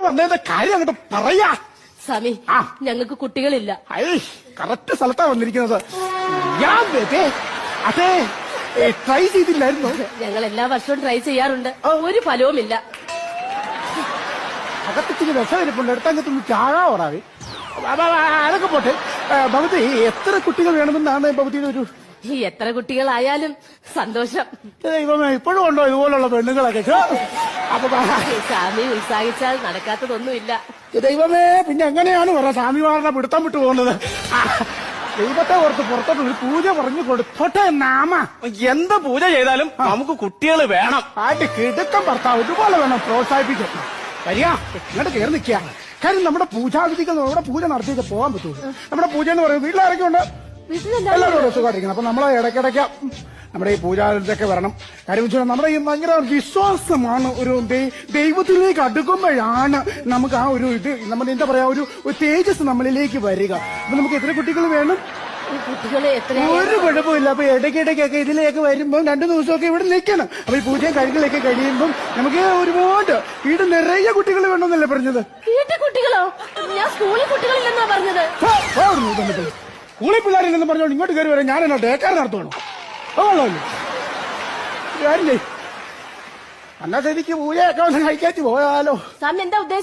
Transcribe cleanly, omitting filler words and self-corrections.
വന്നതിന്റെ കാര്യം അങ്ങോട്ട് പറയാ. സ്വാമി, ഞങ്ങൾക്ക് കുട്ടികളില്ല. കറക്റ്റ് സ്ഥലത്താ വന്നിരിക്കുന്നത്. ഞാൻ അതെ ട്രൈ ചെയ്തില്ലായിരുന്നു. ഞങ്ങൾ എല്ലാ വർഷവും ട്രൈ ചെയ്യാറുണ്ട്, ഒരു ഫലവുമില്ല. അകത്തിച്ചിന് വിഷമിരിപ്പുണ്ട്, എടുത്തങ്ങത്തൊന്ന് ചാകാവറാവി. അതൊക്കെ പോട്ടെ. ഭവതി എത്ര കുട്ടികൾ വേണമെന്നാണ് ഭവതിയുടെ ഒരു? എത്ര കുട്ടികളായാലും സന്തോഷം. ദൈവമേ, ഇപ്പോഴും ഉണ്ടോ ഇതുപോലുള്ള പെണ്ണുങ്ങളൊക്കെ? അപ്പൊ സ്വാമി ഉത്സാഹിച്ചാൽ നടക്കാത്തതൊന്നുമില്ല. ദൈവമേ, പിന്നെ എങ്ങനെയാണ് പറ സ്വാമിമാരുടെ പിടുത്തം വിട്ടു പോകുന്നത്? ദൈവത്തെ ഓർത്ത് പുറത്തോട്ട് ഒരു പൂജ പറഞ്ഞു കൊടുത്തോട്ടെ. നാമ എന്ത് പൂജ ചെയ്താലും നമുക്ക് കുട്ടികൾ വേണം. ആയിട്ട് കിടുക്കം ഭർത്താവ് ഇതുപോലെ വേണം പ്രോത്സാഹിപ്പിക്കും. വരിക, ഇങ്ങോട്ട് കയറി നിൽക്കുക. കാര്യം നമ്മുടെ പൂജാവിധികൾ നമ്മുടെ പൂജ നടത്തിയിട്ട് പോകാൻ പറ്റുള്ളൂ. നമ്മുടെ പൂജ എന്ന് പറയുന്നത് വീട്ടിലാരൊക്കെ ഉണ്ട്? എല്ലാവരും സുഖമായിരിക്കണം. അപ്പൊ നമ്മളെ ഇടയ്ക്കിടയ്ക്ക് നമ്മുടെ ഈ പൂജാവിധിയൊക്കെ വരണം. കാര്യം വെച്ചാൽ നമ്മുടെ ഈ ഭയങ്കര വിശ്വാസമാണ്. ഒരു ദൈവത്തിലേക്ക് അടുക്കുമ്പോഴാണ് നമുക്ക് ആ ഒരു ഇത് നമ്മുടെ എന്താ പറയാ ഒരു തേജസ് നമ്മളിലേക്ക് വരിക. അപ്പൊ നമുക്ക് എത്ര കുട്ടികൾ വേണം? ഒരു കുഴപ്പമില്ല. അപ്പൊ ഇടയ്ക്കിടയ്ക്കൊക്കെ ഇതിലേക്ക് വരുമ്പോൾ 2 ദിവസമൊക്കെ ഇവിടെ നിൽക്കണം. അപ്പൊ ഈ പൂജയും കാര്യങ്ങളൊക്കെ കഴിയുമ്പോൾ നമുക്ക് ഒരുപാട് വീട് നിറയെ കുട്ടികൾ വേണമെന്നല്ലേ പറഞ്ഞത്? കുട്ടികളോ? ഞാൻ സ്കൂളിൽ കുട്ടികളില്ലെന്നാ പറഞ്ഞത്. സ്കൂളിൽ പിള്ളേരില്ലെന്ന് പറഞ്ഞോണ്ട് ഇങ്ങോട്ട് കയറി വരാം. ഞാനെന്നോ ഡേക്കാർ നടത്തുകയാണോ? അതുകൊള്ളോ കാര്യം ചെയ്യും. അന്നത്തെ എനിക്ക് പൂജയൊക്കെ ഒന്ന് കഴിക്കാറ്റ് പോയാലോ? സ്വാമി എന്താ ഉദ്ദേശം?